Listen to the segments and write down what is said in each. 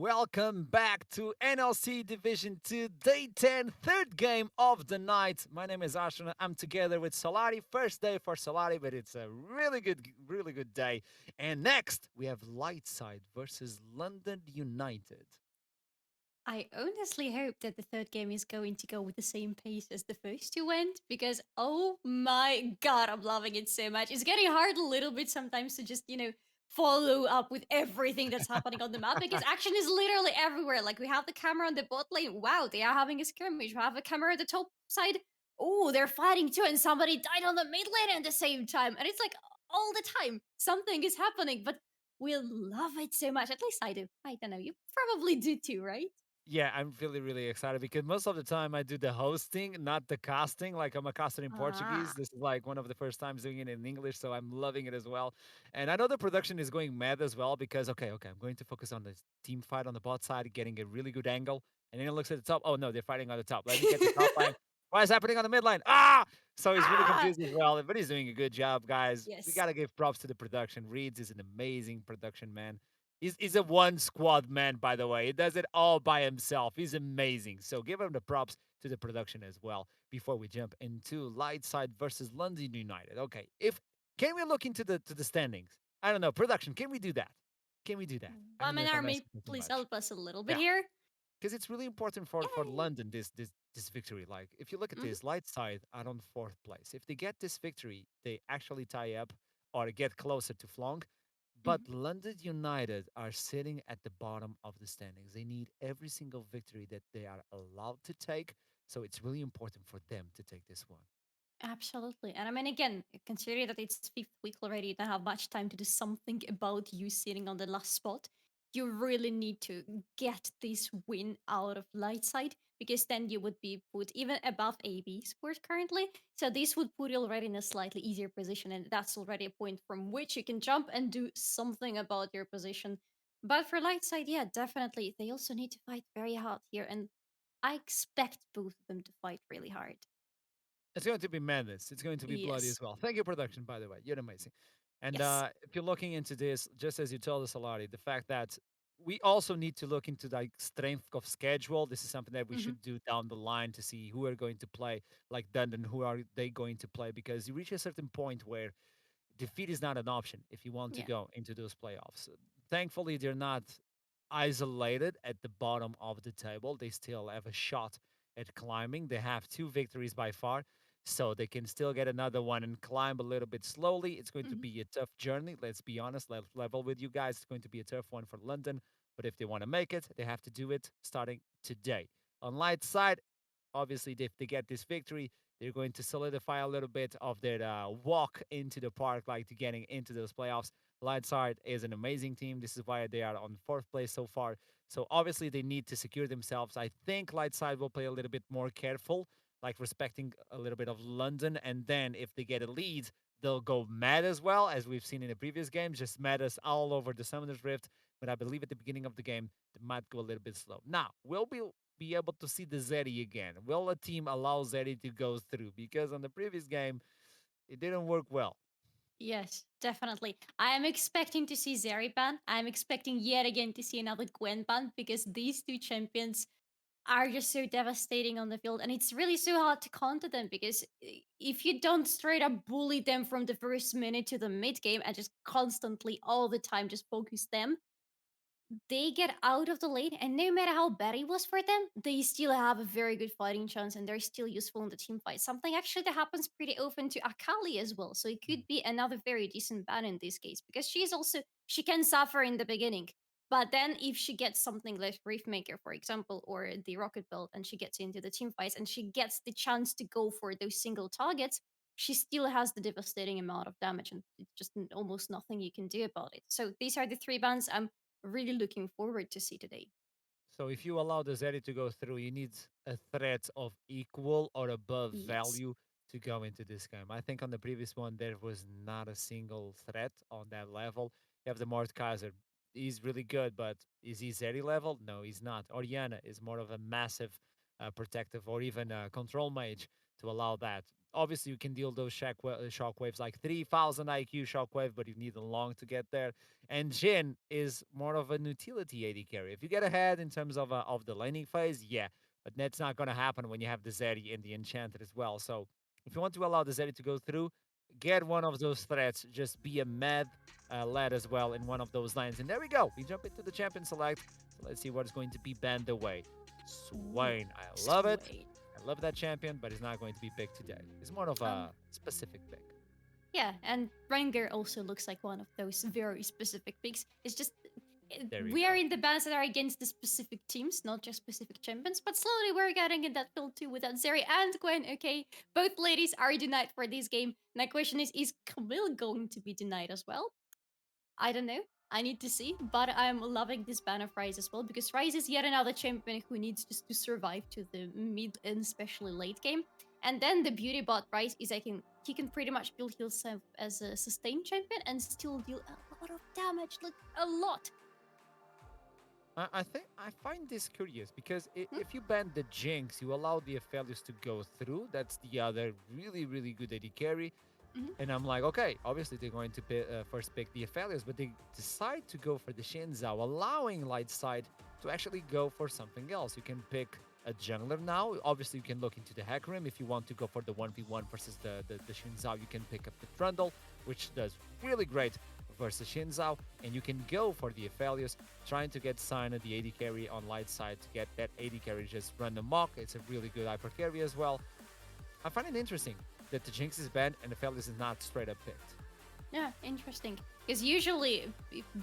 Welcome back to NLC Division 2, Day 10, third game of the night. My name is Ashton. I'm together with Solari. First day for Solari, but it's a really good day. And next, we have Lightside versus London United. I honestly hope that the third game is going to go with the same pace as the first two went because oh my god, I'm loving it so much. It's getting hard a little bit sometimes to just, follow up with everything that's happening on the map because action is literally everywhere. Like we have the camera on the bot lane. Wow, they are having a skirmish. We have a camera at the top side. Oh, they're fighting too, and somebody died on the mid lane at the same time. And it's like all the time something is happening, but we love it so much. At least I do. I don't know. You probably do too, right? Yeah, I'm really excited because most of the time I do the hosting, not the casting. Like I'm a caster in Portuguese. Ah. This is like one of the first times doing it in English, so I'm loving it as well. And I know the production is going mad as well because okay, I'm going to focus on this team fight on the bot side, getting a really good angle. And then it looks at the top. Oh no, they're fighting on the top. Let me get the top line. What is happening on the mid line? Ah! So he's really Ah! confused as well, but he's doing a good job, guys. We Yes. gotta give props to the production. Reeds is an amazing production man. He's a one squad man, by the way. He does it all by himself. He's amazing. So give him the props to the production as well. Before we jump into Lightside versus London United. Okay, if can we look into the standings? I don't know. Production, can we do that? Can we do that? I don't know Woman if I'm Army, asking for too please much. help us a little bit Yeah, here. because it's really important for Yay! London this victory. Like if you look at Mhm, this, Lightside are on fourth place. If they get this victory, they actually tie up or get closer to Flonk. But mhm. London United are sitting at the bottom of the standings. They need every single victory that they are allowed to take. So it's really important for them to take this one. Absolutely. And I mean, again, considering that it's fifth week already, you don't have much time to do something about you sitting on the last spot. You really need to get this win out of Lightside because then you would be put even above AB scores currently. So this would put you already in a slightly easier position, and that's already a point from which you can jump and do something about your position. But for Lightside, yeah, definitely. They also need to fight very hard here, and I expect both of them to fight really hard. It's going to be madness. It's going to be bloody Yes. as well. Thank you, production, by the way. You're amazing. And Yes. if you're looking into this, just as you told us, Alari, the fact that we also need to look into the strength of schedule. This is something that we Mhm. should do down the line to see who are going to play, like Dundon, who are they going to play, because you reach a certain point where defeat is not an option if you want to Yeah. go into those playoffs. Thankfully, they're not isolated at the bottom of the table. They still have a shot at climbing. They have two victories by far, so they can still get another one and climb a little bit slowly. It's going to Mhm. be a tough journey. Let's be honest. Let's level with you guys. It's going to be a tough one for London, but if they want to make it, they have to do it starting today. On light side, obviously, if they get this victory, they're going to solidify a little bit of their walk into the park, like to getting into those playoffs. Lightside is an amazing team. This is why they are on fourth place so far. So obviously they need to secure themselves. I think Lightside will play a little bit more careful, like respecting a little bit of London. And then if they get a lead, they'll go mad as well, as we've seen in the previous games, just mad us all over the Summoner's Rift. But I believe at the beginning of the game, they might go a little bit slow. Now, we'll be able to see the Zeri again? Will a team allow Zeri to go through? Because on the previous game, it didn't work well. Yes, definitely. I am expecting to see Zeri ban. I'm expecting yet again to see another Gwen ban because these two champions are just so devastating on the field, and it's really so hard to counter them because if you don't straight up bully them from the first minute to the mid game and just constantly all the time just focus them, they get out of the lane, and no matter how bad it was for them, they still have a very good fighting chance and they're still useful in the team fight. Something actually that happens pretty often to Akali as well. So it could Mm. be another very decent ban in this case because she's also she can suffer in the beginning. But then if she gets something like Reefmaker, for example, or the Rocket Belt, and she gets into the team fights and she gets the chance to go for those single targets, she still has the devastating amount of damage and just almost nothing you can do about it. So these are the three bans I'm really looking forward to see today. So if you allow the Zeri to go through, you need a threat of equal or above Yes. value to go into this game. I think on the previous one, there was not a single threat on that level. You have the Mordekaiser. He's really good, but is he Zeri level? No, he's not. Oriana is more of a massive protective or even a control mage to allow that. Obviously, you can deal those shockwaves like 3000 IQ shockwave, but you need a long to get there. And Jin is more of an utility AD carry. If you get ahead in terms of the laning phase, yeah, but that's not going to happen when you have the Zeri and the Enchanter as well. So if you want to allow the Zeri to go through, get one of those threats. Just be a med led as well in one of those lines. And there we go. We jump into the champion select. So let's see what's going to be banned away. Ooh, Swain, I love it. sweet. I love that champion, but he's not going to be picked today. He's more of Um, a specific pick. yeah, and Ranger also looks like one of those very specific picks. It's just There you we are go. in the bans that are against the specific teams, not just specific champions. But slowly we're getting in that field too with Zeri and Gwen. Okay, both ladies are denied for this game. My question is Camille going to be denied as well? I don't know. I need to see, but I'm loving this ban of Rise as well because Rise is yet another champion who needs just to survive to the mid and especially late game. And then the beauty about Rise is he can pretty much build himself as a sustain champion and still deal a lot of damage, like a lot. I think I find this curious because Hmm? if you ban the Jinx, you allow the Aphelios to go through. That's the other really, really good AD carry. Hmm. And I'm like, okay, obviously they're going to first pick the Aphelios, but they decide to go for the Shinzao, allowing Lightside to actually go for something else. You can pick a jungler now. Obviously, you can look into the Hecarim. If you want to go for the 1v1 versus the Shinzao, you can pick up the Trundle, which does really great versus Shinzao. And you can go for the Aphelios, trying to get Sign the AD carry on Lightside to get that AD carry just run amok. It's a really good hyper carry as well. I find it interesting that the Jinx is banned and the Aphelios is not straight up picked. Yeah, interesting. Because usually,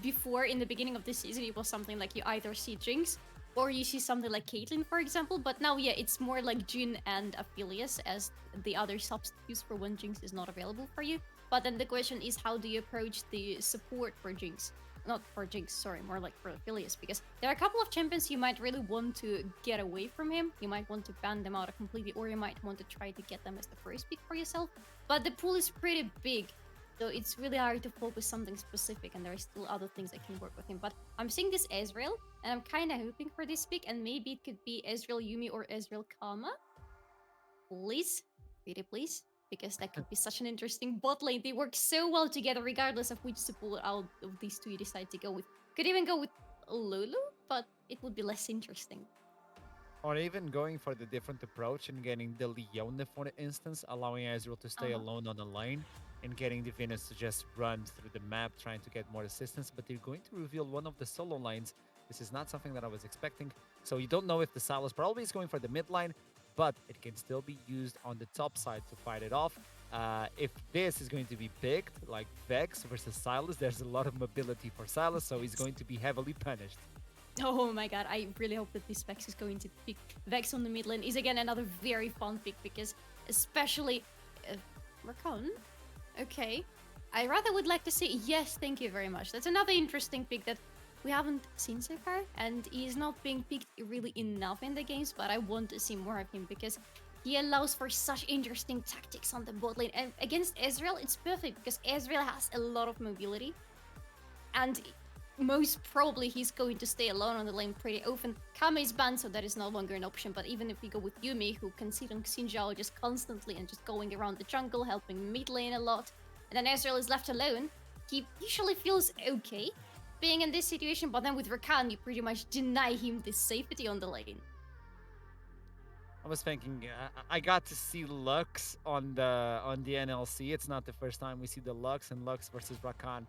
before in the beginning of the season, it was something like you either see Jinx or you see something like Caitlyn, for example. But now, yeah, it's more like Jhin and Aphelios as the other substitutes for when Jinx is not available for you. But then the question is, how do you approach the support for Jinx? Not for Jinx, sorry, more like for Aphelios. Because there are a couple of champions you might really want to get away from him. You might want to ban them out completely, or you might want to try to get them as the first pick for yourself. But the pool is pretty big, so it's really hard to focus something specific, and there are still other things that can work with him. But I'm seeing this Ezreal, and I'm kind of hoping for this pick, and maybe it could be Ezreal Yumi or Ezreal Kama. Please, pretty please, because that could be such an interesting bot lane. They work so well together, regardless of which support out of these two you decide to go with. Could even go with Lulu, but it would be less interesting. Or even going for the different approach and getting the Leona, for instance, allowing Ezreal to Uh stay huh. alone on the lane and getting the Venus to just run through the map trying to get more assistance. But they're going to reveal one of the solo lines. This is not something that I was expecting. So you don't know if the Sylas probably is going for the mid line, but it can still be used on the top side to fight it off. If this is going to be picked, like Vex versus Sylas, there's a lot of mobility for Sylas, so he's going to be heavily punished. Oh my god, I really hope that this Vex is going to pick Vex on the mid lane. Is again another very fun pick because, especially, Rakan. Okay, I rather would like to say yes, thank you very much. That's another interesting pick that we haven't seen so far, and he is not being picked really enough in the games. But I want to see more of him because he allows for such interesting tactics on the bot lane. And against Ezreal, it's perfect because Ezreal has a lot of mobility and most probably he's going to stay alone on the lane pretty often. Kame is banned, so that is no longer an option. But even if we go with Yumi, who can sit on Xinjiao just constantly and just going around the jungle, helping mid lane a lot, and then Ezreal is left alone, he usually feels okay being in this situation. But then with Rakan, you pretty much deny him this safety on the lane. I was thinking I got to see Lux on the NLC. It's not the first time we see the Lux, and Lux versus Rakan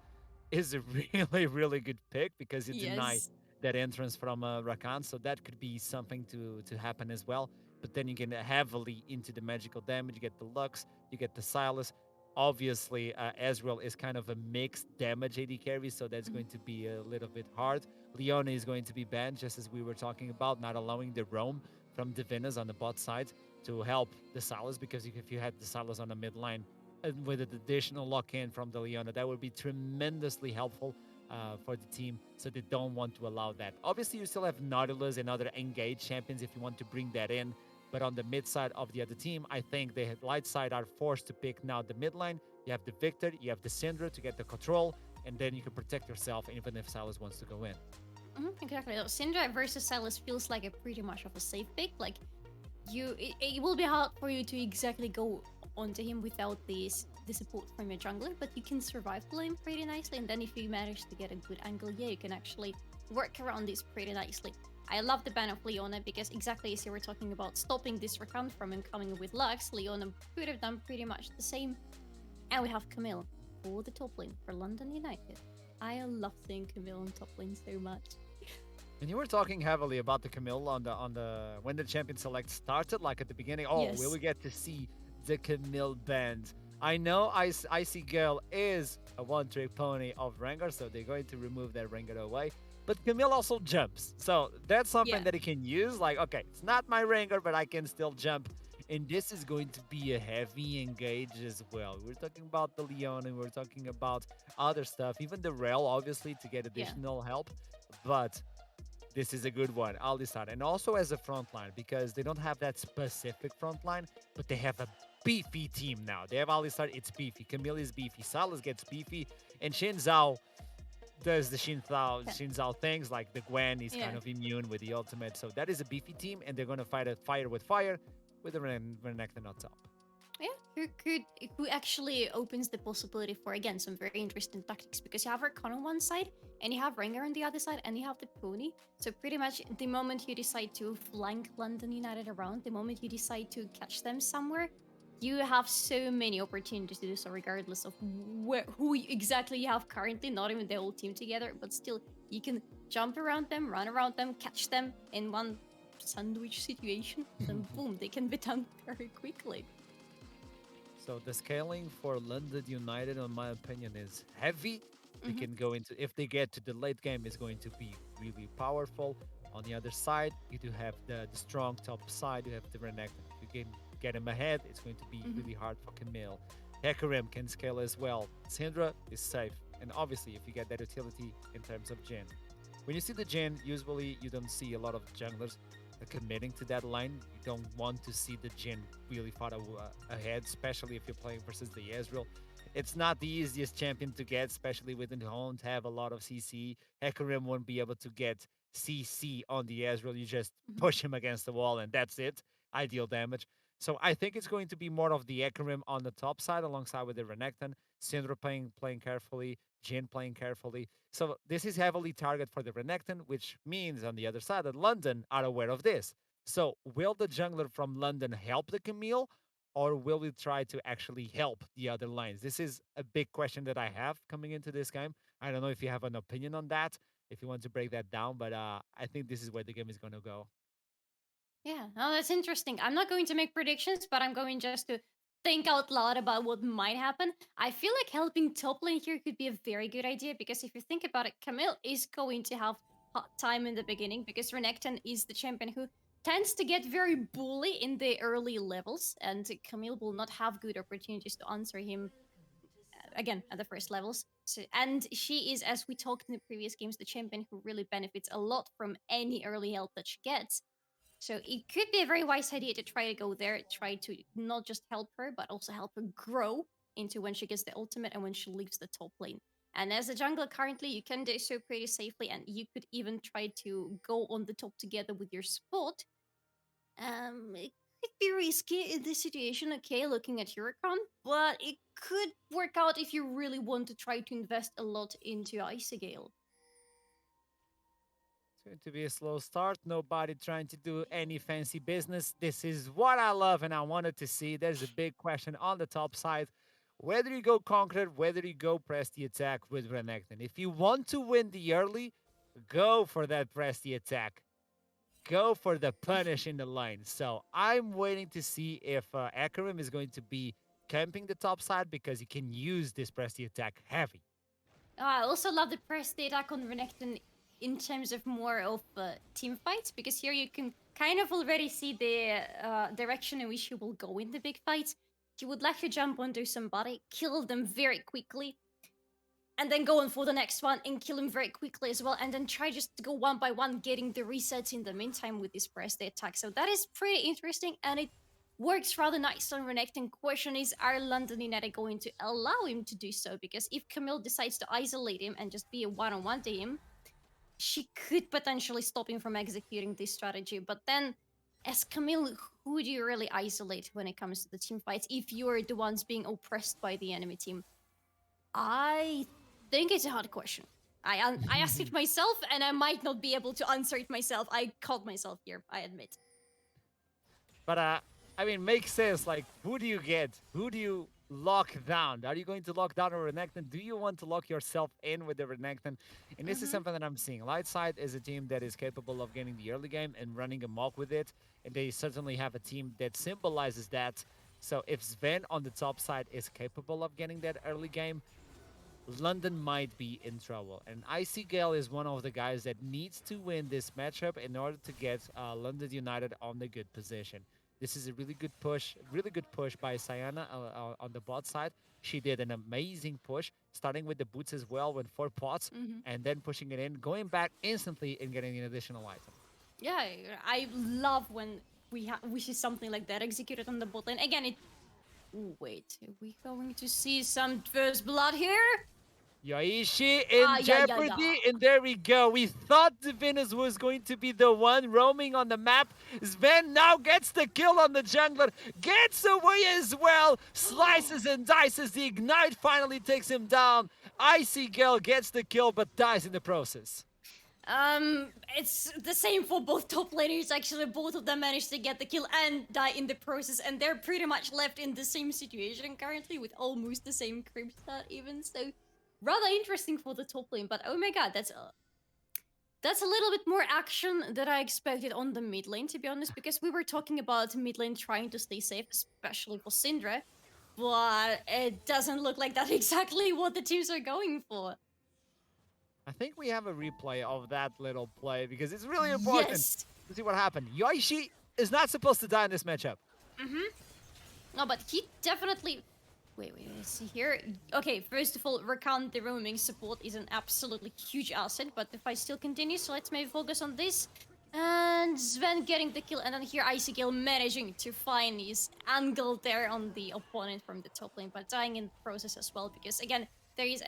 is a really really good pick because you deny Yes. that entrance from Rakan, so that could be something to happen as well. But then you get heavily into the magical damage. You get the Lux, you get the Silas. Obviously, Ezreal is kind of a mixed damage AD carry, so that's Mhm. going to be a little bit hard. Leona is going to be banned, just as we were talking about, not allowing the roam from Divinas on the bot side to help the Salas, because if you had the Salas on the mid line and with an additional lock in from the Leona, that would be tremendously helpful for the team. So they don't want to allow that. Obviously, you still have Nautilus and other engaged champions if you want to bring that in. But on the mid side of the other team, I think the light side are forced to pick now the mid line. You have the Victor, you have the Syndra to get the control, and then you can protect yourself even if Salas wants to go in. Exactly. Syndra versus Silas feels like a pretty much of a safe pick. Like it will be hard for you to exactly go onto him without the support from your jungler, but you can survive the lane pretty nicely. And then if you manage to get a good angle, yeah, you can actually work around this pretty nicely. I love the ban of Leona because exactly as you were talking about stopping this Rakan from him coming with Lux, Leona could have done pretty much the same. And we have Camille for the top lane for London United. I love seeing Camille on top lane so much. And you were talking heavily about the Camille on the when the champion select started, like at the beginning. Oh, will Yes. we get to see the Camille band? I know Icy Girl is a one-trick pony of Rengar, so they're going to remove that Rengar away. But Camille also jumps, so that's something Yeah. that he can use. Like, okay, it's not my Rengar, but I can still jump. And this is going to be a heavy engage as well. We're talking about the Leon and we're talking about other stuff, even the Rel, obviously, to get Yeah. additional help. But this is a good one. I'll decide. And also as a front line, because they don't have that specific front line, but they have a beefy team now. They have Alistar, it's beefy. Camille is beefy. Salas gets beefy. And Xin Zhao does the Xin Zhao things, like the Gwen is Yeah. kind of immune with the ultimate. So that is a beefy team, and they're going to fight a fire with fire with the Renekton on top. Yeah, who actually opens the possibility for again some very interesting tactics because you have Rakan on one side and you have Rengar on the other side and you have the pony. So pretty much the moment you decide to flank London United around, the moment you decide to catch them somewhere, you have so many opportunities to do so regardless of who exactly you have currently, not even the whole team together, but still you can jump around them, run around them, catch them in one sandwich situation, then boom, they can be done very quickly. So the scaling for London United, in my opinion, is heavy. They Mm-hmm. can go into, if they get to the late game, is going to be really powerful. On the other side, you do have the strong top side. You have the Renekton. If you can get him ahead, it's going to be Mm-hmm. really hard for Camille. Hecarim can scale as well. Syndra is safe. And obviously, if you get that utility in terms of Jhin. When you see the Jhin, usually you don't see a lot of junglers committing to that line. You don't want to see the Jhin really far ahead, especially if you're playing versus the Ezreal. It's not the easiest champion to get, especially when you don't have a lot of CC. Hecarim won't be able to get CC on the Ezreal. You just Mm-hmm. push him against the wall, and that's it. Ideal damage. So I think it's going to be more of the Hecarim on the top side alongside with the Renekton. Syndra playing carefully, Jhin playing carefully. So this is heavily target for the Renekton, which means on the other side that London are aware of this. So will the jungler from London help the Camille, or will we try to actually help the other lines? This is a big question that I have coming into this game. I don't know if you have an opinion on that, if you want to break that down, but I think this is where the game is going to go. Yeah, oh, that's interesting. I'm not going to make predictions, but I'm going just to think out loud about what might happen. I feel like helping top lane here could be a very good idea because if you think about it, Camille is going to have hard time in the beginning because Renekton is the champion who tends to get very bully in the early levels, and Camille will not have good opportunities to answer him again at the first levels. So, and she is, as we talked in the previous games, the champion who really benefits a lot from any early help that she gets. So it could be a very wise idea to try to go there, try to not just help her, but also help her grow into when she gets the ultimate and when she leaves the top lane. And as a jungler currently, you can do so pretty safely, and you could even try to go on the top together with your support. It could be risky in this situation, okay, looking at Huracan, but it could work out if you really want to try to invest a lot into Isagale. It's going to be a slow start. Nobody trying to do any fancy business. This is what I love and I wanted to see. There's a big question on the top side. Whether you go Conqueror, whether you go press the attack with Renekton. If you want to win the early, go for that press the attack. Go for the punish in the lane. So I'm waiting to see if Akarim is going to be camping the top side because he can use this press the attack heavy. I also love the press the attack on Renekton in terms of more of team fights because here you can kind of already see the direction in which you will go in the big fights. You would like to jump onto somebody, kill them very quickly, and then go on for the next one and kill him very quickly as well, and then try just to go one by one, getting the resets in the meantime with this press the attack. So that is pretty interesting, and it works rather nice on Renekton. Question is, are London United going to allow him to do so? Because if Camille decides to isolate him and just be a one-on-one to him, she could potentially stop him from executing this strategy. But then as Camille, who do you really isolate when it comes to the team fights if you're the ones being oppressed by the enemy team? I think it's a hard question. I asked it myself, and I might not be able to answer it myself. I caught myself here, I admit. But I mean, makes sense. Like, who do you get? Who do you lock down? Are you going to lock down a Renekton? Do you want to lock yourself in with the Renekton? And this is Mm-hmm. something that I'm seeing. Lightside is a team that is capable of getting the early game and running amok with it. And they certainly have a team that symbolizes that. So if Sven on the top side is capable of getting that early game, London might be in trouble. And Icy Gale is one of the guys that needs to win this matchup in order to get London United on the good position. This is a really good push by Sayana on the bot side. She did an amazing push, starting with the boots as well with 4 pots, Mm-hmm. and then pushing it in, going back instantly and getting an additional item. Yeah, I love when we see something like that executed on the bot lane. Again, it. Ooh, wait, are we going to see some first blood here? Yaishi Ah, in yeah, yeah, yeah. jeopardy, and there we go. We thought Divinus was going to be the one roaming on the map. Sven now gets the kill on the jungler, gets away as well, slices and dices. The Ignite finally takes him down. Icy Gale gets the kill, but dies in the process. It's the same for both top laners. Actually, both of them managed to get the kill and die in the process, and they're pretty much left in the same situation currently with almost the same creep stat even. So, rather interesting for the top lane. But oh my god, that's a little bit more action that I expected on the mid lane, to be honest, because we were talking about mid lane trying to stay safe, especially for Syndra. But it doesn't look like that's exactly what the teams are going for. I think we have a replay of that little play because it's really important Yes. to see what happened. Yoichi is not supposed to die in this matchup. Mm-hmm. No, but he definitely. Wait, let's see here. Okay, first of all, Rakan, the roaming support is an absolutely huge asset, but the fight still continues, so let's maybe focus on this. And Sven getting the kill, and then here Icy Gale managing to find his angle there on the opponent from the top lane, but dying in the process as well, because again, there is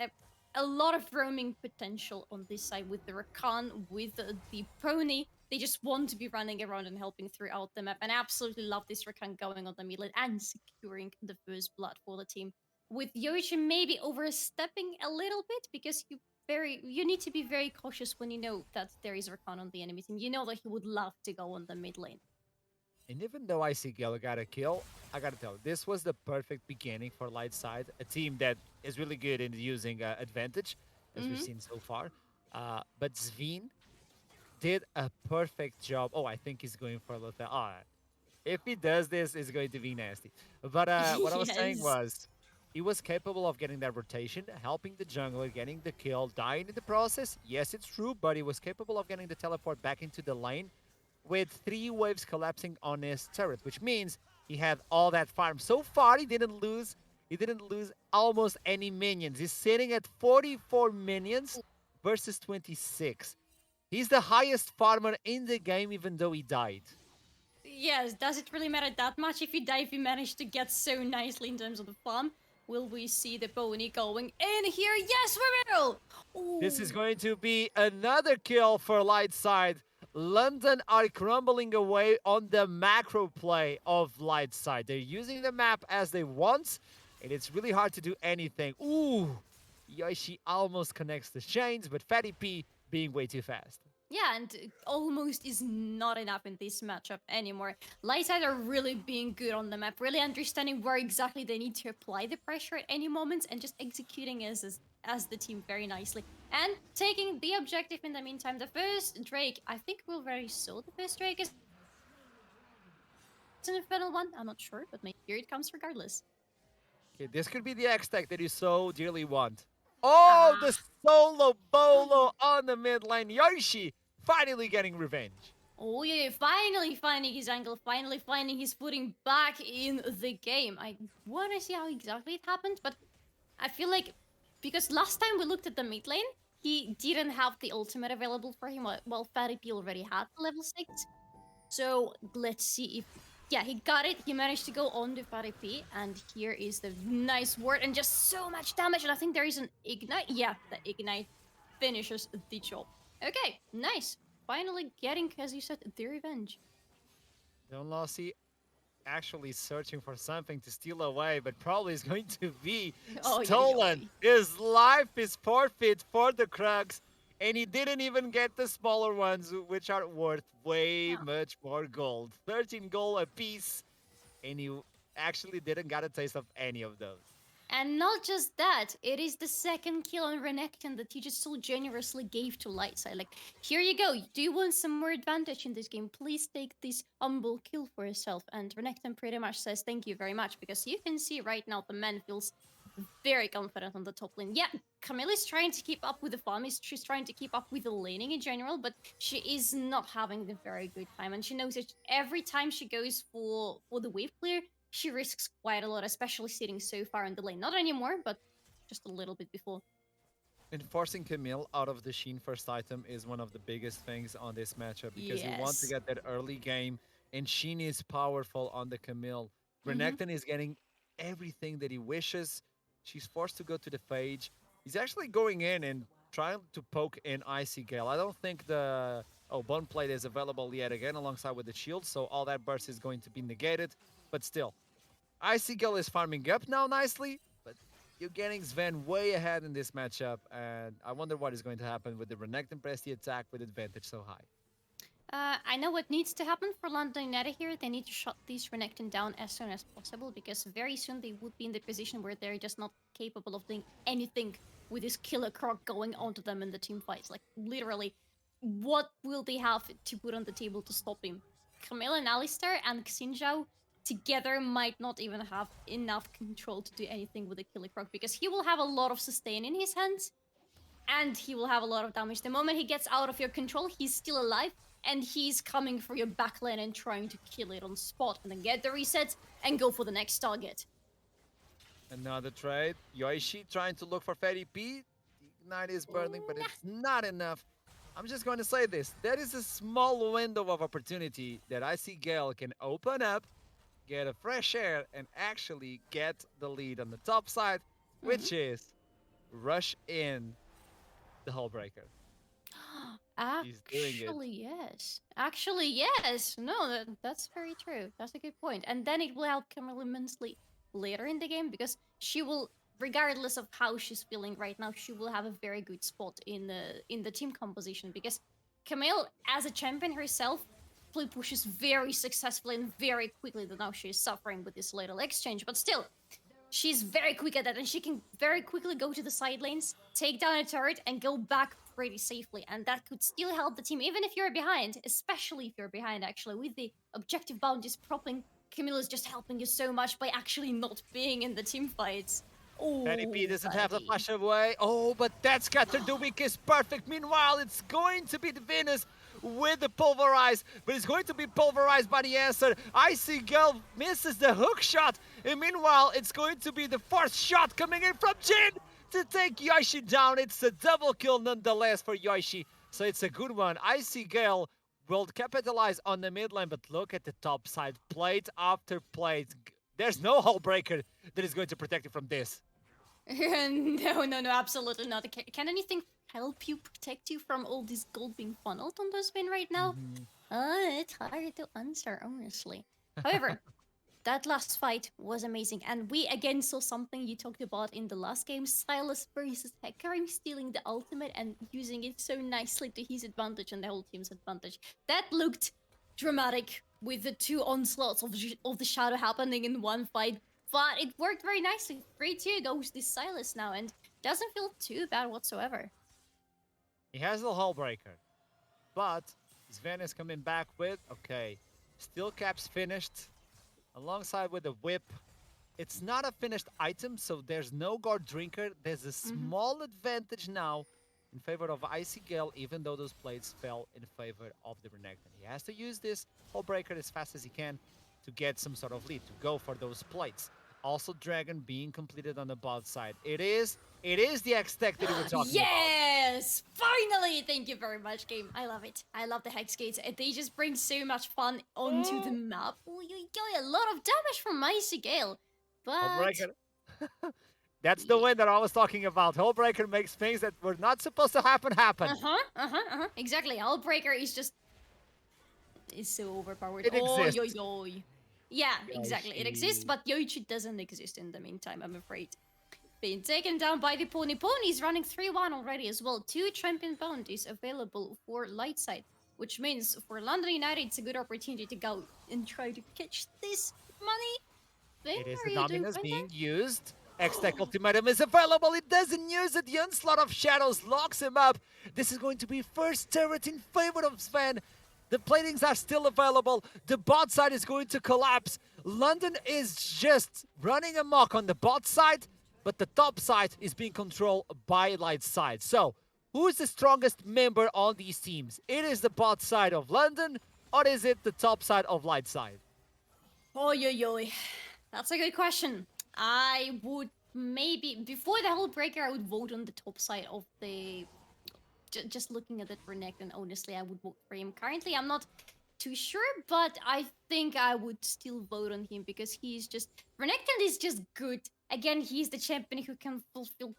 a lot of roaming potential on this side with the Rakan, with the pony. They just want to be running around and helping throughout the map. And I absolutely love this Rakan going on the mid lane and securing the first blood for the team. With Yoichi maybe overstepping a little bit because you need to be very cautious when you know that there is Rakan on the enemy team. You know that he would love to go on the mid lane. And even though Icy Gale got a kill, I gotta tell you, this was the perfect beginning for Lightside, a team that is really good in using advantage, as we've Mm-hmm. seen so far. But Zveen did a perfect job. Oh, I think he's going for a little. If he does this, it's going to be nasty. But what I was saying Yes. was, he was capable of getting that rotation, helping the jungler, getting the kill, dying in the process. Yes, it's true, but he was capable of getting the teleport back into the lane with 3 waves collapsing on his turret, which means he had all that farm. So far, he didn't lose. He didn't lose almost any minions. He's sitting at 44 minions versus 26. He's the highest farmer in the game, even though he died. Yes, does it really matter that much if you die, if you manage to get so nicely in terms of the farm? Will we see the pony going in here? Yes, we will! This is Ooh. going to be another kill for Lightside. London are crumbling away on the macro play of Lightside. They're using the map as they want, and it's really hard to do anything. Ooh, Yoshi almost connects the chains, but Fatty P being way too fast. Yeah, and almost is not enough in this matchup anymore. Lightside are really being good on the map, really understanding where exactly they need to apply the pressure at any moments and just executing as the team very nicely. And taking the objective in the meantime. The first Drake, I think we already saw the first Drake is in the final one. I'm not sure, but maybe here it comes regardless. Okay, this could be the X Tech that you so dearly want. Oh, Ah. the solo bolo on the mid lane. Yoshi finally getting revenge. Oh yeah, finally finding his angle, finally finding his footing back in the game. I want to see how exactly it happened, but I feel like because last time we looked at the mid lane, he didn't have the ultimate available for him, while Fatty P already had the level 6. So let's see if. Yeah, he got it. He managed to go on to Fatty P, and here is the nice ward, and just so much damage. And I think there is an ignite. Yeah, the ignite finishes the job. Okay, nice. Finally getting, as you said, the revenge. LC actually searching for something to steal away, but probably is going to be Oh, yeah, stolen. His life is forfeit for the Krugs, and he didn't even get the smaller ones, which are worth way yeah. much more gold. 13 gold a piece, and he actually didn't get a taste of any of those. And not just that, it is the second kill on Renekton that he just so generously gave to Lightside. Like, here you go. Do you want some more advantage in this game? Please take this humble kill for yourself. And Renekton pretty much says thank you very much because you can see right now the man feels very confident on the top lane. Yeah, Camilla's trying to keep up with the farm. She's trying to keep up with the laning in general, but she is not having a very good time. And she knows that every time she goes for the wave clear, she risks quite a lot, especially sitting so far in the lane. Not anymore, but just a little bit before. And forcing Camille out of the Sheen first item is one of the biggest things on this matchup because you want to Yes. get that early game, and Sheen is powerful on the Camille. Mm-hmm. Renekton is getting everything that he wishes. She's forced to go to the Phage. He's actually going in and trying to poke in Icy Gale. I don't think the Bone Plate is available yet again alongside with the shield, so all that burst is going to be negated. But still, Icy Gale is farming up now nicely, but you're getting Sven way ahead in this matchup, and I wonder what is going to happen with the Renekton press the attack with advantage so high. I know what needs to happen for London United here. They need to shut these Renekton down as soon as possible because very soon they would be in the position where they're just not capable of doing anything with this killer croc going onto them in the team fights. Like, literally, what will they have to put on the table to stop him? Camille and Alistair and Xinjiao together might not even have enough control to do anything with the killer croc because he will have a lot of sustain in his hands and he will have a lot of damage. The moment he gets out of your control, he's still alive, and he's coming for your backline and trying to kill it on spot, and then get the reset and go for the next target. Another trade. Yoishi trying to look for Fatty P. The Ignite is burning, but it's not enough. I'm just going to say this. There is a small window of opportunity that I see Gale can open up, get a fresh air, and actually get the lead on the top side, Mhm. which is rush in the Hullbreaker. He's doing it. Actually, yes. Actually, yes. No, that's very true. That's a good point. And then it will help Camille immensely later in the game because she will, regardless of how she's feeling right now, she will have a very good spot in the team composition because Camille, as a champion herself, pushes very successfully and very quickly. Though now she is suffering with this little exchange, but still, she's very quick at that, and she can very quickly go to the side lanes, take down a turret, and go back pretty safely. And that could still help the team, even if you're behind, especially if you're behind, actually. With the objective bounties propping, Camille is just helping you so much by actually not being in the team fights. Fatty P Oh, doesn't have the buddy. flash away. Oh, but that scatter Dubik is perfect. Meanwhile, it's going to be the Venus with the pulverize, but it's going to be pulverized by the answer. Icy Girl misses the hook shot, and meanwhile, it's going to be the fourth shot coming in from Jin to take Yoishi down. It's a double kill nonetheless for Yoishi, so it's a good one. Icy Gale will capitalize on the mid lane, but look at the top side. Plate after plate. There's no hull breaker that is going to protect you from this. No, no, no, absolutely not. Can anything help you, protect you from all this gold being funneled on the spin right now? Mhm. It's hard to answer, honestly. However, that last fight was amazing, and we again saw something you talked about in the last game: Silas versus Hecarim stealing the ultimate and using it so nicely to his advantage and the whole team's advantage. That looked dramatic with the two onslaughts of the shadow happening in one fight, but it worked very nicely. 3-2 goes this Silas now, and doesn't feel too bad whatsoever. He has the hull breaker, but Sven is coming back with, okay, steel caps finished alongside with the whip. It's not a finished item, so there's no guard drinker. There's a Mm-hmm. small advantage now in favor of Icy Gale, even though those plates fell in favor of the Renekton. He has to use this hull breaker as fast as he can to get some sort of lead, to go for those plates. Also, Dragon being completed on the bot side. It is the X tech that we were talking about. Yes! Finally! Thank you very much, game. I love it. I love the Hex Gates. They just bring so much fun onto the Oh, map. Oh, you got a lot of damage from Icy Gale. hull But breaker. That's the yeah. win that I was talking about. Hullbreaker makes things that were not supposed to happen happen. Uh-huh. Exactly. Hullbreaker is just is so overpowered. It Oh, yo exists. yo. Yeah, exactly. It exists, Yoshi. but Yoichi doesn't exist in the meantime, I'm afraid. Being taken down by the Pony. Pony's running 3-1 already as well. 2 champion bounties available for Lightside, which means for London United, it's a good opportunity to go and try to catch this money thing. It is Are the you doing Dominus fine being used. X-Tech there? Ultimatum is available. It doesn't use it. The Onslaught of Shadows locks him up. This is going to be first turret in favor of Sven. The platings are still available. The bot side is going to collapse. London is just running amok on the bot side, but the top side is being controlled by Lightside. So, who is the strongest member on these teams? It is the bot side of London, or is it the top side of Lightside? Oh, yo, yo. That's a good question. I would maybe, before the whole breaker, I would vote on the top side of the. Just looking at it for Nick, and honestly, I would vote for him. Currently, I'm not too sure, but I think I would still vote on him because he's just. Renekton is just good. Again, he's the champion who can fulfill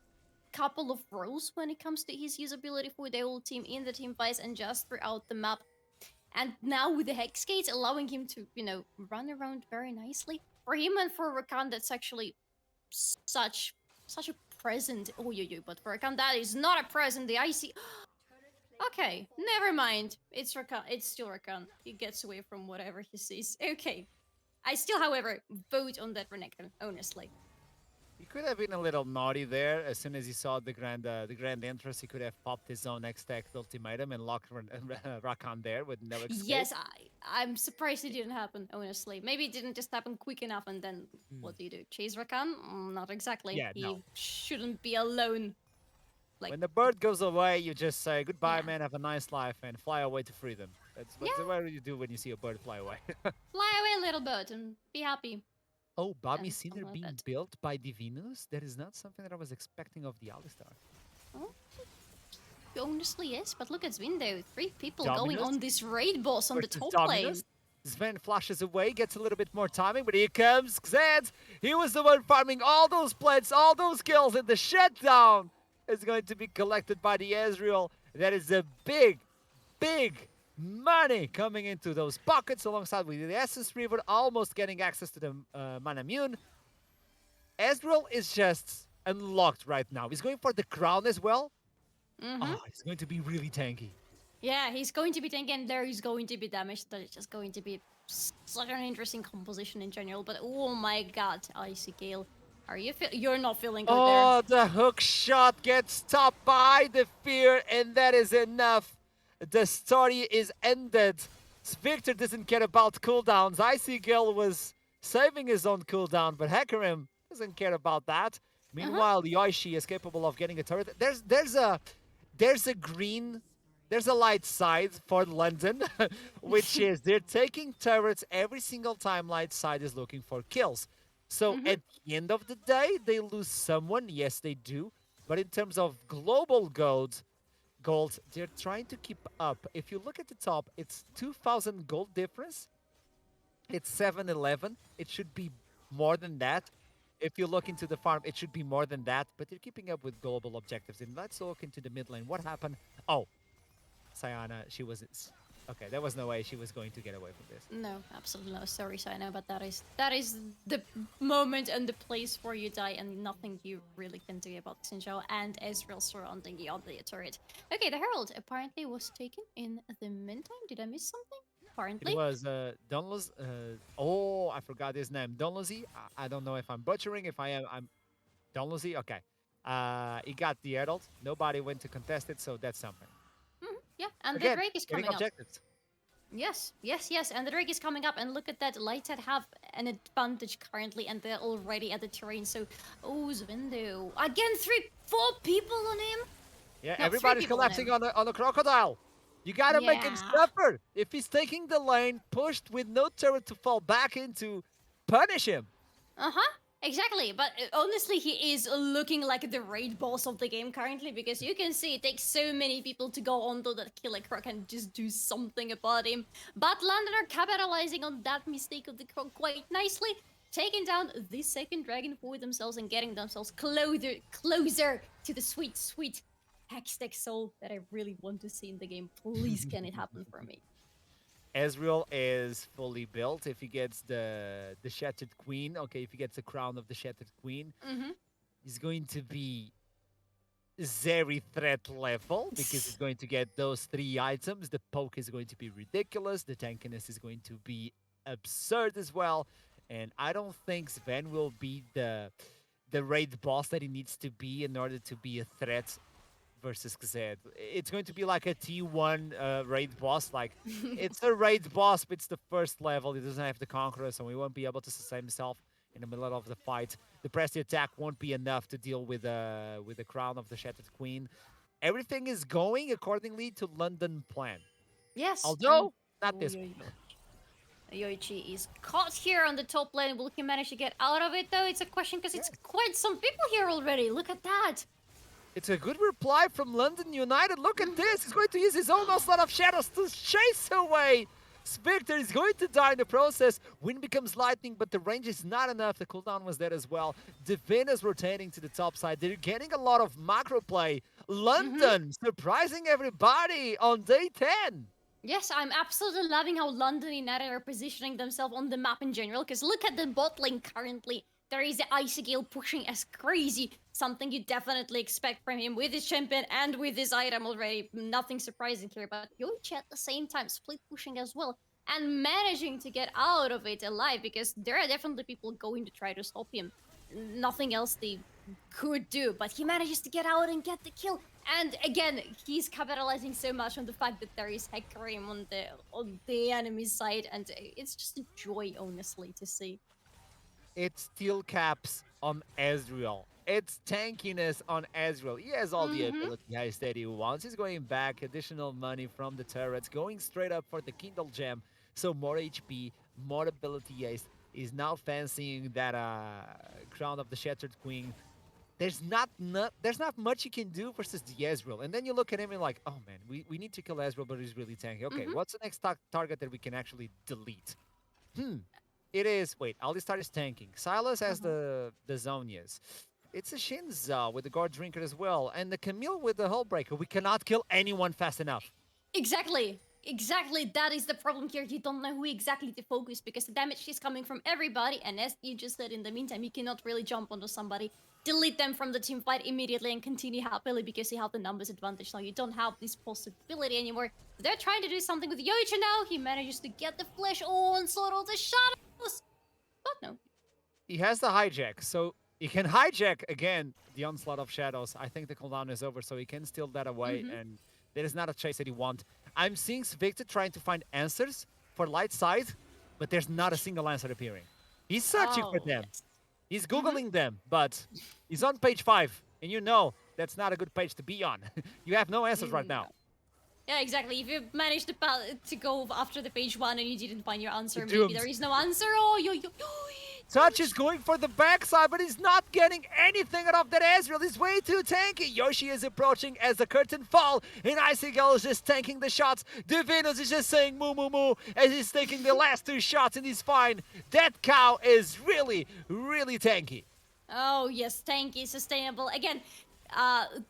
couple of roles when it comes to his usability for the whole team in the team fights and just throughout the map. And now with the Hex Gates allowing him to, run around very nicely. For him and for Rakan, that's actually such a present. Oh, but for Rakan, that is not a present. The icy. Okay, never mind. It's Rakan. It's still Rakan. He gets away from whatever he sees. Okay. I still, however, vote on that Renekton, honestly. He could have been a little naughty there. As soon as he saw the grand entrance, he could have popped his own X-Tech ultimatum and locked Rakan there with no escape. Yes, I'm surprised it didn't happen, honestly. Maybe it didn't just happen quick enough, and then what do you do? Chase Rakan? Not exactly. Yeah, no. He shouldn't be alone. Like, When the bird goes away, you just say, goodbye, yeah. man, have a nice life, and fly away to freedom. That's Yeah, what you do when you see a bird fly away. fly away a little bit and be happy. Oh, Bobby And Sinner something like being that. built by Divinus? That is not something that I was expecting of the Alistar. Oh, he honestly is, but look at Zwindo. 3 people going Dominus on this raid boss on the versus top Dominus. lane. Sven flashes away, gets a little bit more timing, but here comes Xed. He was the one farming all those plants, all those kills, and the shutdown is going to be collected by the Ezreal. That is a big, big money coming into those pockets alongside with the Essence River almost getting access to the Manamune. Ezreal is just unlocked right now. He's going for the crown as well. Mm-hmm. Oh, it's going to be really tanky. Yeah, he's going to be tanky and there is going to be damage. That is just going to be such an interesting composition in general. But oh my god, Icy Gale. You're not feeling good there. Oh, the hook shot gets stopped by the fear, and that is enough. The story is ended. Victor doesn't care about cooldowns. Icy Gale was saving his own cooldown, but Hecarim doesn't care about that. Uh-huh. Meanwhile, Yoshi is capable of getting a turret. There's a green, there's a light side for London, which is they're taking turrets every single time light side is looking for kills. So Mm-hmm. at the end of the day, they lose someone. Yes, they do. But in terms of global gold, they're trying to keep up. If you look at the top, it's 2,000 gold difference. It's 711. It should be more than that. If you look into the farm, it should be more than that. But they're keeping up with global objectives. And let's look into the mid lane. What happened? Oh, Sayana, she was... Okay, there was no way she was going to get away from this. No, absolutely no. Sorry, Sino, but that is the moment and the place where you die, and nothing you really can do about Xinjiao and Ezreal surrounding the other turret. Okay, the Herald apparently was taken in the meantime. Did I miss something? It Apparently. was Donluz. Oh, I forgot his name. Donluzi. I don't know if I'm butchering. If I am, I'm Donluzi. Okay. He got the adult. Nobody went to contest it, so that's something. Yeah, and the Again, Drake is getting coming up. objectives. Yes, yes, yes, and the Drake is coming up, and look at that. Lightside have an advantage currently, and they're already at the terrain. So, oh, Zwindo. Again, 4 people on him? Yeah, No, 3 everybody's people on collapsing him. on a crocodile. You gotta make him Yeah. suffer. If he's taking the lane, pushed with no turret to fall back into, punish him. Uh-huh. Exactly, but honestly, he is looking like the raid boss of the game currently because you can see it takes so many people to go onto that killer croc and just do something about him. But London are capitalizing on that mistake of the croc quite nicely, taking down the second dragon for themselves and getting themselves closer to the sweet, sweet Hextech soul that I really want to see in the game. Please, can it happen for me? Ezreal is fully built. If he gets the Shattered Queen, okay, if he gets the crown of the Shattered Queen, Mm-hmm. he's going to be very threat level because he's going to get those three items. The poke is going to be ridiculous. The tankiness is going to be absurd as well. And I don't think Sven will be the raid boss that he needs to be in order to be a threat versus Kazed. It's going to be like a T1 raid boss. Like, it's a raid boss, but it's the first level. He doesn't have the Conqueror, so he won't be able to sustain himself in the middle of the fight. The pressy attack won't be enough to deal with the crown of the Shattered Queen. Everything is going accordingly to London plan. Yes, and Although, not oh, this one. Yoichi is caught here on the top lane. Will he manage to get out of it though? It's a question because it's Yes. quite some people here already. Look at that. It's a good reply from London United. Look at this. He's going to use his own Onslaught of Shadows to chase away. Spectre is going to die in the process. Wind becomes lightning, but the range is not enough. The cooldown was there as well. Divin is rotating to the top side. They're getting a lot of macro play. Mm-hmm. London surprising everybody on day 10. Yes, I'm absolutely loving how London United are positioning themselves on the map in general. Because look at the bot lane currently. There is the Icy Gale pushing as crazy. Something you definitely expect from him with his champion and with his item already. Nothing surprising here. But Yoichi at the same time split pushing as well. And managing to get out of it alive. Because there are definitely people going to try to stop him. Nothing else they could do. But he manages to get out and get the kill. And again, he's capitalizing so much on the fact that there is Hecarim on the enemy side, and it's just a joy, honestly, to see. It's steel caps on Ezreal. It's tankiness on Ezreal. He has all the Mm-hmm. ability heist that he wants. He's going back, additional money from the turrets, going straight up for the Kindle Gem. So more HP, more ability haste. He's now fancying that crown of the Shattered Queen. There's not much you can do versus the Ezreal. And then you look at him and like, oh man, we need to kill Ezreal, but he's really tanky. Okay, Mm-hmm. what's the next target that we can actually delete? Hmm. It is. Wait, Alistar is tanking. Silas has Uh-huh. the Zonias. It's a Shinza with the Guard Drinker as well, and the Camille with the Hullbreaker. We cannot kill anyone fast enough. Exactly. Exactly. That is the problem here. You don't know who exactly to focus because the damage is coming from everybody. And as you just said, in the meantime, you cannot really jump onto somebody, delete them from the team fight immediately, and continue happily because you have the numbers advantage now. You don't have this possibility anymore. They're trying to do something with Yoichi now. He manages to get the flash onslaught of the shadows. But no. He has the hijack, so he can hijack again the Onslaught of Shadows. I think the cooldown is over, so he can steal that away, Mm-hmm. and there is not a chase that he wants. I'm seeing Victor trying to find answers for Lightside, but there's not a single answer appearing. He's searching for Oh, them. yes. He's Mm-hmm. Googling them, but he's on page 5, and you know that's not a good page to be on. You have no answers right No. now. Yeah, exactly. If you manage to go after the page one and you didn't find your You're answer, maybe there doomed. is no answer. Oh, yo. Touch is going for the backside, but he's not getting anything out of that Ezreal. He's way too tanky. Yoshi is approaching as the curtain fall, and Icy Girl is just tanking the shots. Divinus is just saying moo moo moo as he's taking the last 2 shots, and he's fine. That cow is really, really tanky. Oh, yes, tanky, sustainable. Again,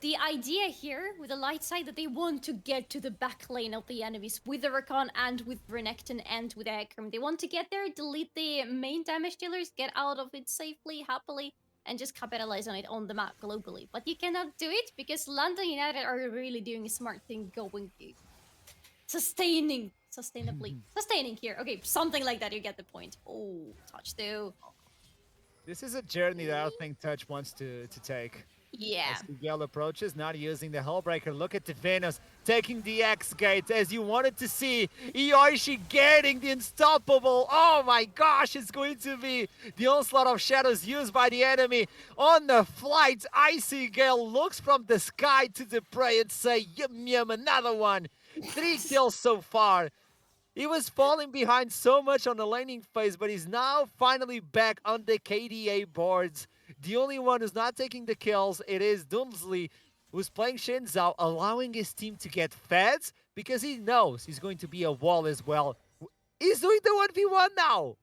the idea here with the light side that they want to get to the back lane of the enemies with the Rakan and with Renekton and with Akram. They want to get there, delete the main damage dealers, get out of it safely, happily, and just capitalize on it on the map globally. But you cannot do it because London United are really doing a smart thing going sustaining here. Okay, something like that, you get the point. Oh, touch though. This is a journey that I don't think Touch wants to take. Yeah. As Miguel approaches, not using the Hullbreaker. Look at Divinus taking the X-Gate as you wanted to see. Ioishi getting the unstoppable. Oh my gosh, it's going to be the Onslaught of Shadows used by the enemy. On the flight, Icy Gale looks from the sky to the prey and say, yum yum, another one. 3 kills so far. He was falling behind so much on the laning phase, but he's now finally back on the KDA boards. The only one who's not taking the kills, it is Doomsley, who's playing Shinzao, allowing his team to get fed because he knows he's going to be a wall as well. He's doing the 1v1 now.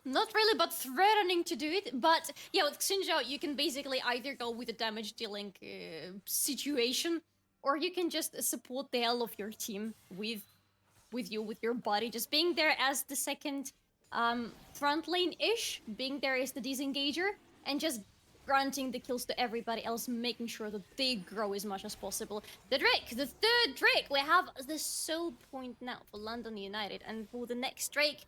Not really, but threatening to do it. But yeah, with Xinjiao, you can basically either go with a damage dealing situation, or you can just support the hell of your team with with you, with your body, just being there as the second front lane-ish, being there as the disengager, and just granting the kills to everybody else, making sure that they grow as much as possible. The Drake, the third Drake, we have the sole point now for London United, and for the next Drake,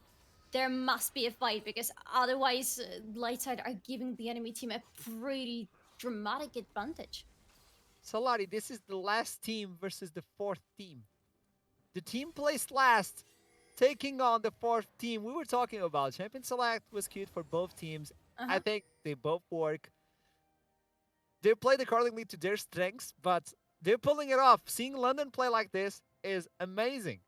there must be a fight because otherwise, Lightside are giving the enemy team a pretty dramatic advantage. Solari, this is the last team versus the fourth team. The team placed last, taking on the fourth team. We were talking about Champion Select was cute for both teams. I Uh-huh. think they both work. They played accordingly to their strengths, but they're pulling it off. Seeing London play like this is amazing.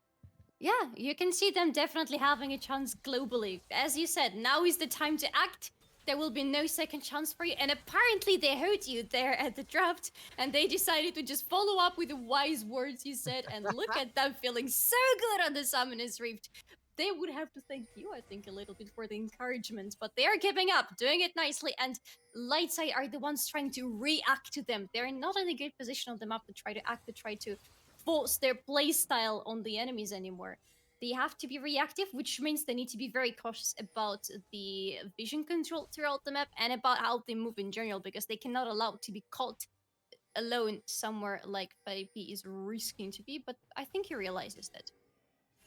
Yeah, you can see them definitely having a chance globally. As you said, now is the time to act. There will be no second chance for you. And apparently they heard you there at the draft and they decided to just follow up with the wise words you said. And look at them feeling so good on the Summoner's Rift. They would have to thank you, I think, a little bit for the encouragement. But they are giving up, doing it nicely. And Lightside are the ones trying to react to them. They're not in a good position on the map to try to act, to try to force their playstyle on the enemies anymore. They have to be reactive, which means they need to be very cautious about the vision control throughout the map and about how they move in general, because they cannot allow to be caught alone somewhere like 5P is risking to be. But I think he realizes that.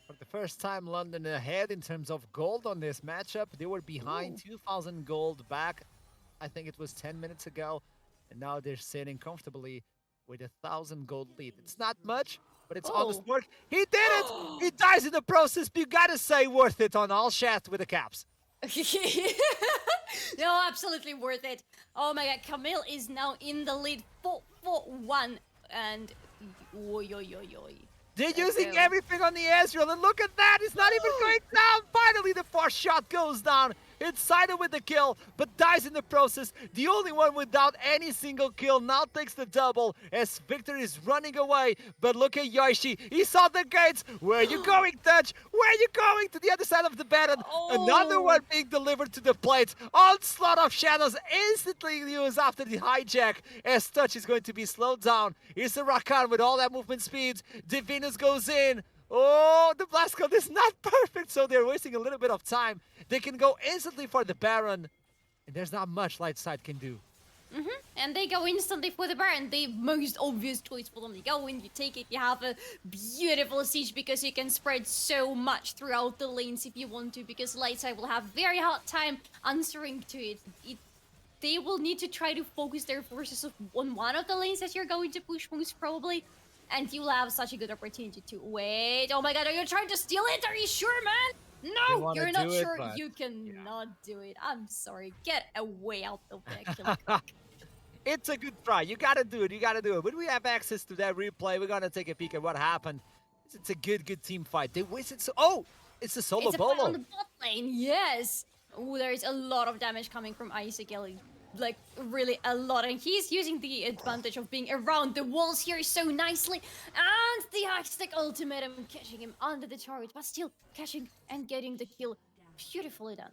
For the first time, London ahead in terms of gold on this matchup. They were behind Ooh. 2,000 gold back, I think it was 10 minutes ago. And now they're sitting comfortably with 1,000 gold lead. It's not much, but it's honest Oh. work. He did it! He dies in the process, but you gotta say worth it on all chat with the caps. No, absolutely worth it. Oh my god, Camille is now in the lead 4-1 and oi oi oi oi. They're Let's using go. everything on the Ezreal, and look at that! It's not even going down! Finally, the first shot goes down. It's Sided with the kill, but dies in the process. The only one without any single kill now takes the double as Victor is running away. But look at Yoshi. He saw the gates. Where are you going, Touch? Where are you going? To the other side of the baton. Another Oh. one being delivered to the plate. Onslaught of Shadows instantly used after the hijack as Touch is going to be slowed down. Here's the Rakan with all that movement speed. Divinus goes in. Oh, the blast code is not perfect, so they're wasting a little bit of time. They can go instantly for the Baron, and there's not much Lightside can do. And they go instantly for the Baron. The most obvious choice for them. You go in, you take it, you have a beautiful siege because you can spread so much throughout the lanes if you want to, because Lightside will have very hard time answering to it. They will need to try to focus their forces on one of the lanes that you're going to push most probably. And you'll have such a good opportunity to wait. Oh my god, are you trying to steal it? Are you sure, man? No, wanna you're not do it, sure. but You cannot do it. I'm sorry. Get away out of there, killer quick. It's a good try. You gotta do it. You gotta do it. When we have access to that replay, we're gonna take a peek at what happened. It's a good team fight. They wasted so. Oh, it's a solo It's a fight on bolo. the bot lane, yes. Oh, there is a lot of damage coming from Isaac Ellie. Like, really a lot. And he's using the advantage of being around the walls here so nicely. And the Aztec ultimatum catching him under the turret, but still catching and getting the kill. Beautifully done.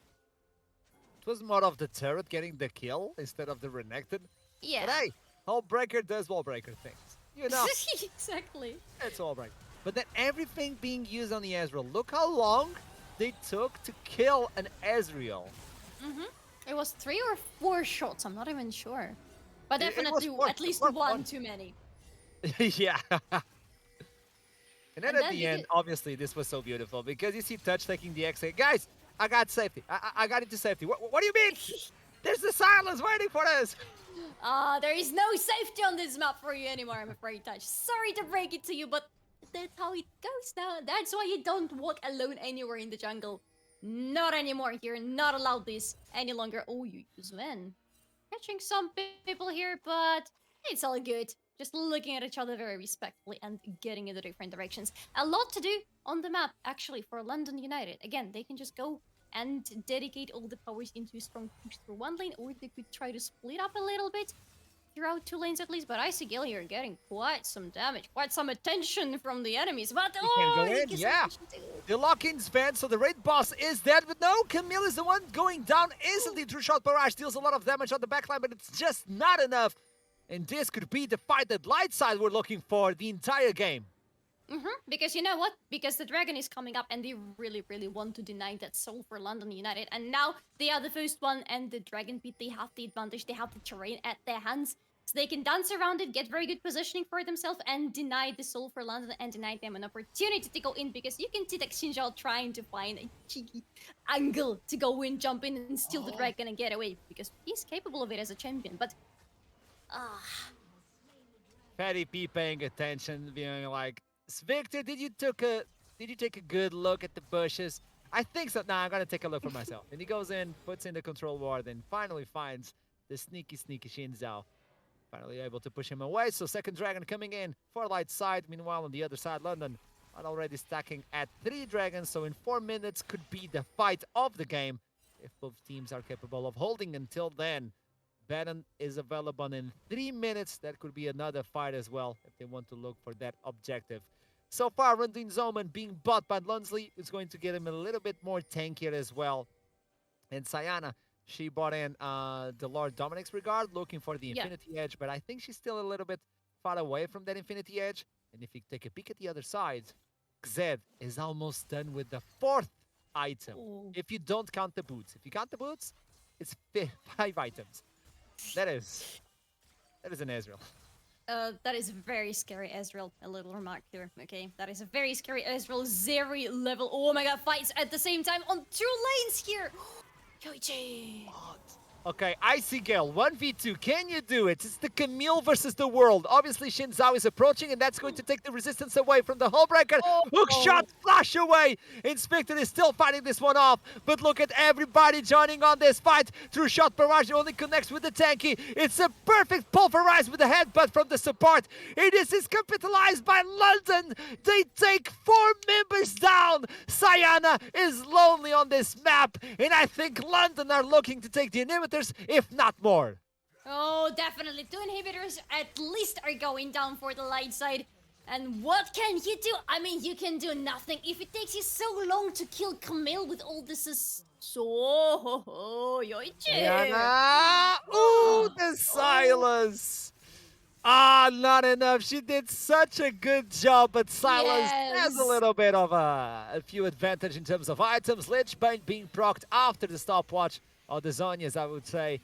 It was more of the turret getting the kill instead of the Renekton. Yeah. But hey, Wallbreaker does Wallbreaker things. You know, Exactly. it's Wallbreaker. But then everything being used on the Ezreal. Look how long they took to kill an Ezreal. It was 3 or 4 shots, I'm not even sure. But It was definitely one, at least one, one one. too many. Yeah. And then And at then the you end, did. obviously, this was so beautiful because you see Touch taking the exit. Guys, I got safety. I got into safety. What do you mean? There's the silence waiting for us. There is no safety on this map for you anymore, I'm afraid, Touch. Sorry to break it to you, but that's how it goes now. That's why you don't walk alone anywhere in the jungle. Not anymore. You're not allowed this any longer. Oh, you use Ven. Catching some people here, but it's all good. Just looking at each other very respectfully and getting in the different directions. A lot to do on the map, actually, for London United. Again, they can just go and dedicate all the powers into a strong push through one lane, or they could try to split up a little bit throughout 2 lanes at least. But Icy Gilly are getting quite some damage, quite some attention from the enemies. But He can go he in, gets yeah. attention too. The lock-in's banned, so the raid boss is dead. But no, Camille is the one going down instantly. True Shot Barrage deals a lot of damage on the backline, but it's just not enough. And this could be the fight that Lightside were looking for the entire game. Because you know what? Because the dragon is coming up and they really, really want to deny that soul for London United. And now they are the first one and the dragon pit, they have the advantage. They have the terrain at their hands. So they can dance around it, get very good positioning for themselves, and deny the soul for London and deny them an opportunity to go in. Because you can see that Xinjiao trying to find a cheeky angle to go in, jump in, and steal the dragon and get away. Because he's capable of it as a champion. But ah, Fatty P paying attention, being like, Victor, did you take a good look at the bushes? I think so. Nah, I'm gonna take a look for myself. And he goes in, puts in the control ward, and finally finds the sneaky Xin Zhao. Finally able to push him away. So second dragon coming in for Lightside. Meanwhile, on the other side, London are already stacking at 3 dragons. So in 4 minutes could be the fight of the game if both teams are capable of holding until then. Baron is available in 3 minutes. That could be another fight as well if they want to look for that objective. So far, Rundin Zoman being bought by Lunsley is going to get him a little bit more tankier as well. And Sayana, she bought in the Lord Dominic's Regard, looking for the yeah. Infinity Edge, but I think she's still a little bit far away from that Infinity Edge. And if you take a peek at the other side, Xed is almost done with the 4th item. Oh. If you don't count the boots. If you count the boots, it's 5 items. That is an Ezreal. That is very scary, Ezreal. A little remark here, okay? That is a very scary Ezreal, Zeri level. Oh my god, fights at the same time on 2 lanes here. Yoichi. Okay, Icy Gale, 1v2. Can you do it? It's the Camille versus the world. Obviously, Xin Zhao is approaching, and that's going to take the resistance away from the Hullbreaker. Hook shot, flash away. Inspector is still fighting this one off, but look at everybody joining on this fight. True shot barrage only connects with the tanky. It's a perfect pulverize with the headbutt from the support. It is capitalized by London. They take 4 members down. Sayana is lonely on this map, and I think London are looking to take the inhibitor, if not more. Oh, definitely. 2 inhibitors at least are going down for the light side. And what can you do? I mean, you can do nothing. If it takes you so long to kill Camille with all this is so Yoichi. Yana! Ooh, the silence! Ah, not enough. She did such a good job, but Silence has a Yes. little bit of a few advantage in terms of items. Lich Bane being procced after the stopwatch of the Zonias, I would say.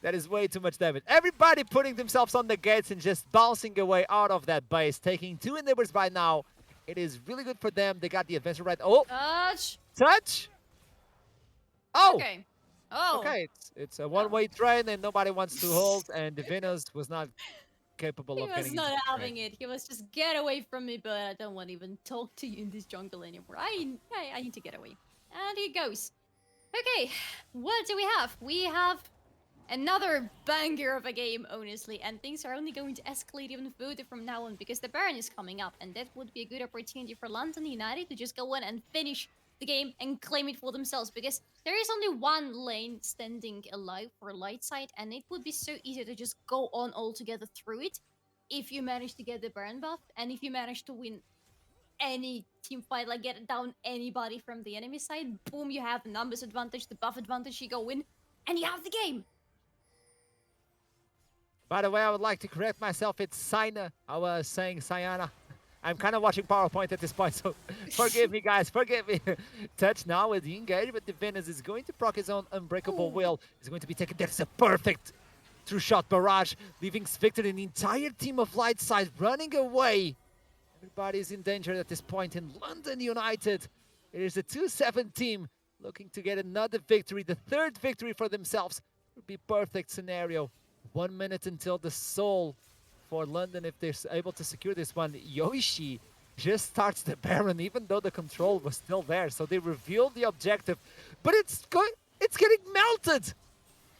That is way too much damage. Everybody putting themselves on the gates and just bouncing away out of that base, taking 2 inhibitors by now. It is really good for them. They got the adventure right. Oh, Touch. touch! Oh! Okay. Oh. Okay, it's a one-way train and nobody wants to hold, and Divinos was not capable He of was getting not into the having train. it. He was just get away from me, but I don't want to even talk to you in this jungle anymore. I need to get away. And he goes. Okay, what do we have? We have another banger of a game, honestly, and things are only going to escalate even further from now on because the Baron is coming up, and that would be a good opportunity for London United to just go in and finish the game and claim it for themselves because there is only one lane standing alive for Lightside, and it would be so easy to just go on altogether through it if you manage to get the Baron buff and if you manage to win any team fight, like get down anybody from the enemy side, boom, you have the numbers advantage, the buff advantage, you go in, and you have the game. By the way, I would like to correct myself. It's Saina. I was saying Sayana. I'm kind of watching PowerPoint at this point, so forgive me, guys. Forgive me. Touch now with the engage, but Divinus is going to proc his own Unbreakable Will. He's going to be taken. That's a perfect true shot barrage, leaving Victor and the entire team of Lightside running away. Everybody's in danger at this point in London United. It is a 2-7 team looking to get another victory, the 3rd victory for themselves. Would be perfect scenario. 1 minute until the soul for London if they're able to secure this one. Yoichi just starts the Baron even though the control was still there. So they revealed the objective, but it's getting melted.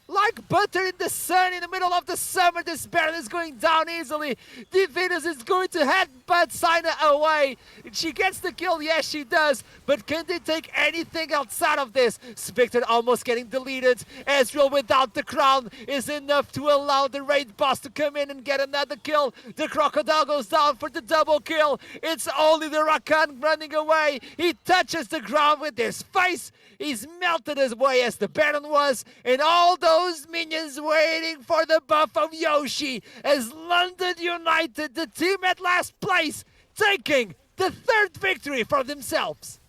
Like butter in the sun in the middle of the summer, this Baron is going down easily. Divinus is going to headbutt Saina away. She gets the kill, yes she does. But can they take anything outside of this? Spectre almost getting deleted. Ezreal without the crown is enough to allow the raid boss to come in and get another kill. The Crocodile goes down for the double kill. It's only the Rakan running away. He touches the ground with his face. He's melted as way as the Baron was, and all those minions waiting for the buff of Yoshi as London United, the team at last place, taking the third victory for themselves.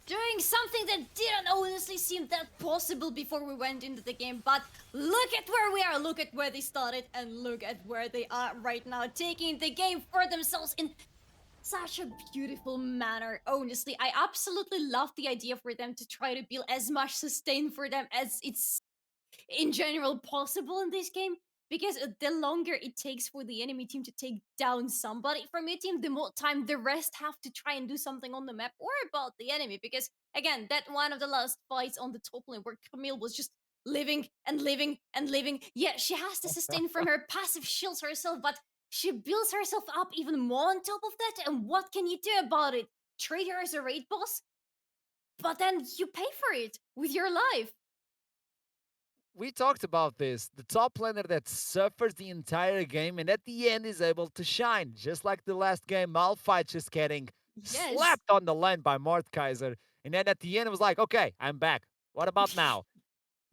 Doing something that didn't honestly seem that possible before we went into the game, but look at where we are, look at where they started, and look at where they are right now, taking the game for themselves in such a beautiful manner. Honestly, I absolutely love the idea for them to try to build as much sustain for them as it's in general possible in this game, because the longer it takes for the enemy team to take down somebody from your team, the more time the rest have to try and do something on the map or about the enemy. Because again, that one of the last fights on the top lane where Camille was just living and living and living. Yeah, she has to sustain from her passive shields herself, but she builds herself up even more on top of that. And what can you do about it? Treat her as a raid boss, but then you pay for it with your life. We talked about this. The top laner that suffers the entire game and at the end is able to shine. Just like the last game, Malphite just getting Yes. slapped on the lane by Mordekaiser. And then at the end, it was like, okay, I'm back. What about now?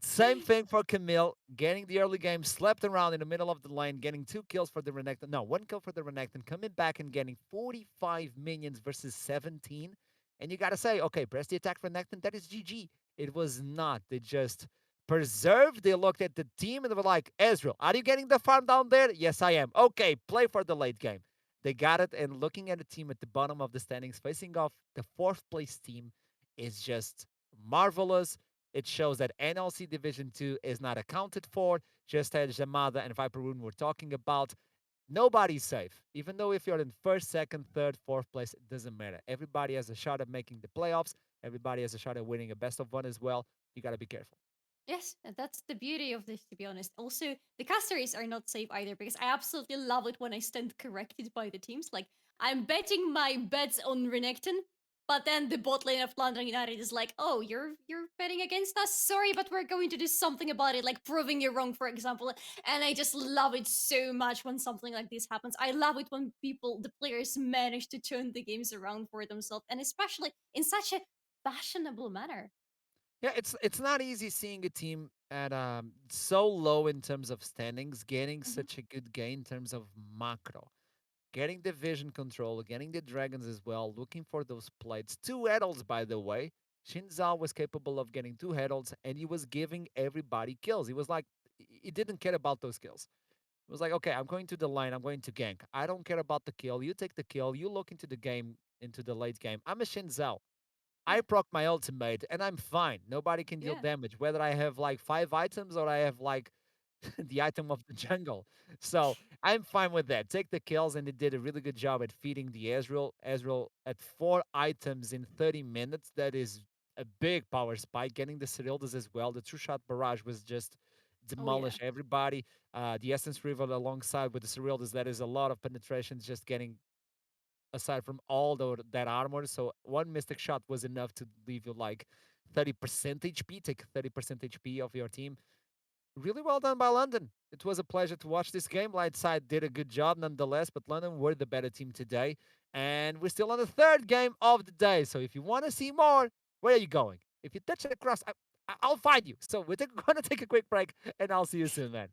Same thing for Camille, getting the early game, slept around in the middle of the lane, getting 2 kills for the Renekton. No, 1 kill for the Renekton, coming back and getting 45 minions versus 17. And you gotta say, okay, press the attack for Renekton, that is GG. It was not. They just preserved. They looked at the team and they were like, Ezreal, are you getting the farm down there? Yes, I am. Okay, play for the late game. They got it, and looking at the team at the bottom of the standings, facing off the fourth place team is just marvelous. It shows that NLC Division 2 is not accounted for, just as Jamada and Viper Rune were talking about. Nobody's safe. Even though if you're in first, second, third, fourth place, it doesn't matter. Everybody has a shot at making the playoffs. Everybody has a shot at winning a best of one as well. You got to be careful. Yes, and that's the beauty of this, to be honest. Also, the casters are not safe either because I absolutely love it when I stand corrected by the teams. Like, I'm betting my bets on Renekton, but then the bot lane of London United is like, "Oh, you're betting against us. Sorry, but we're going to do something about it, like proving you wrong, for example." And I just love it so much when something like this happens. I love it when the players, manage to turn the games around for themselves, and especially in such a fashionable manner. Yeah, it's not easy seeing a team at so low in terms of standings getting Mhm. such a good gain in terms of macro. Getting the vision control, getting the dragons as well, looking for those plates. 2 heralds, by the way. Shinzao was capable of getting 2 heralds, and he was giving everybody kills. He was like, he didn't care about those kills. It was like, okay, I'm going to the lane, I'm going to gank. I don't care about the kill. You take the kill, you look into the game, into the late game. I'm a Shinzao. Yeah, I proc my ultimate and I'm fine. Nobody can deal yeah, damage, whether I have like 5 items or I have like the item of the jungle. So I'm fine with that. Take the kills, and they did a really good job at feeding the Ezreal. Ezreal at 4 items in 30 minutes. That is a big power spike. Getting the Cyrildas as well. The true shot barrage was just oh yeah. demolish everybody. The Essence River alongside with the Cyrildas, that is a lot of penetrations just getting aside from all that armor. So one mystic shot was enough to leave you like 30% HP, take 30% HP of your team. Really well done by London. It was a pleasure to watch this game. Lightside did a good job nonetheless, but London were the better team today. And we're still on the third game of the day. So if you want to see more, where are you going? If you touch across, I'll find you. So we're going to take a quick break, and I'll see you soon, man.